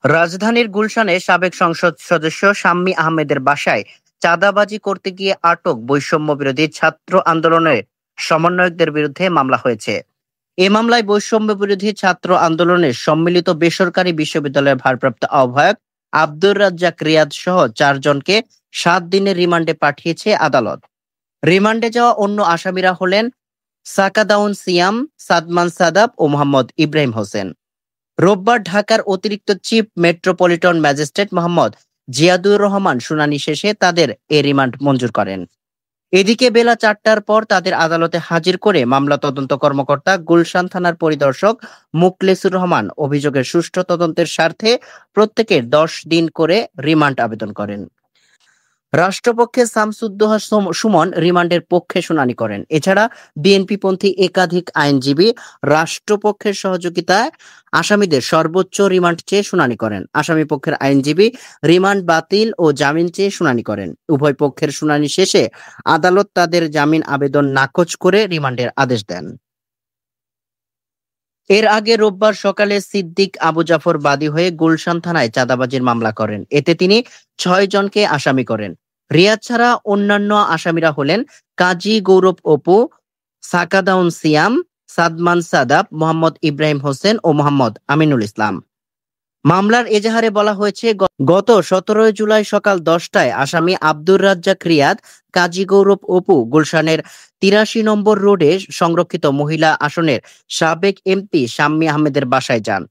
রাজধানীর গুলশানে সাবেক সংসদ সদস্য শাম্মী আহমেদের বাসায় চাঁদাবাজি করতে গিয়ে আটক বৈষম্য বিরোধী ছাত্র আন্দোলনের সমন্বয়কদের বিরুদ্ধে মামলা হয়েছে। এ মামলায় বৈষম্য বিরোধী ছাত্র আন্দোলনের সম্মিলিত বেসরকারি বিশ্ববিদ্যালয়ের ভারপ্রাপ্ত আহ্বায়ক আব্দুর রাজ্জাক রিয়াদ সহ 4 জনকে 7 দিনের রিমান্ডে পাঠিয়েছে আদালত। রিমান্ডে যাওয়া অন্য আসামিরা হলেন সাকাদাউন সিয়াম, সাদমান সাদাব ও মোহাম্মদ ইব্রাহিম হোসেন। রোববার ঢাকার অতিরিক্ত chief metropolitan magistrate Mohammad Ziadur Rahman শুনানি শেষে তাদের এ রিমান্ড মঞ্জুর করেন। এদিকে বেলা 4টার পর তাদের আদালতে হাজির করে মামলা তদন্ত কর্মকর্তা গুলশান থানার পরিদর্শক মুখলেসুর রহমান অভিযোগের সুষ্ঠু তদন্তের স্বার্থে প্রত্যেকের 10 দিন করে রিমান্ড আবেদন করেন। রাষ্ট্রপক্ষে শামসুদ্দোহা সুমন রিমান্ডের পক্ষে শুনানি করেন। এছাড়া বিএনপিপন্থী একাধিক আইনজীবী রাষ্ট্রপক্ষের সহযোগিতায় আসামিদের সর্বোচ্চ রিমান্ড চেয়ে শুনানি করেন। আসামি পক্ষের আইনজীবী রিমান্ড বাতিল ও জামিন চেয়ে শুনানি করেন। উভয় পক্ষের শুনানি শেষে আদালত তাদের জামিন আবেদন নাকচ করে রিমান্ডের আদেশ দেন। এর আগে রোববার সকালে সিদ্দিক আবু জাফর বাদী হয়ে গুলশান থানায় চাঁদাবাজির মামলা করেন। এতে তিনি 6 জনকে আসামি করেন। রিয়াদ ছাড়া অন্যান্য আসামিরা হলেন কাজী গৌরব অপু, সাকাদাউন সিয়াম, সাদমান সাদাব, মোহাম্মদ ইব্রাহিম হোসেন ও মোহাম্মদ আমিনুল ইসলাম। মামলার এজাহারে বলা হয়েছে, গত 17 জুলাই সকাল 10টায় আসামি আব্দুর রাজ্জাক রিয়াদ কাজী গৌরব অপু গুলশানের 83 নম্বর রোডে সংরক্ষিত মহিলা আসনের সাবেক এমপি শাম্মী আহমেদের বাসায় যান।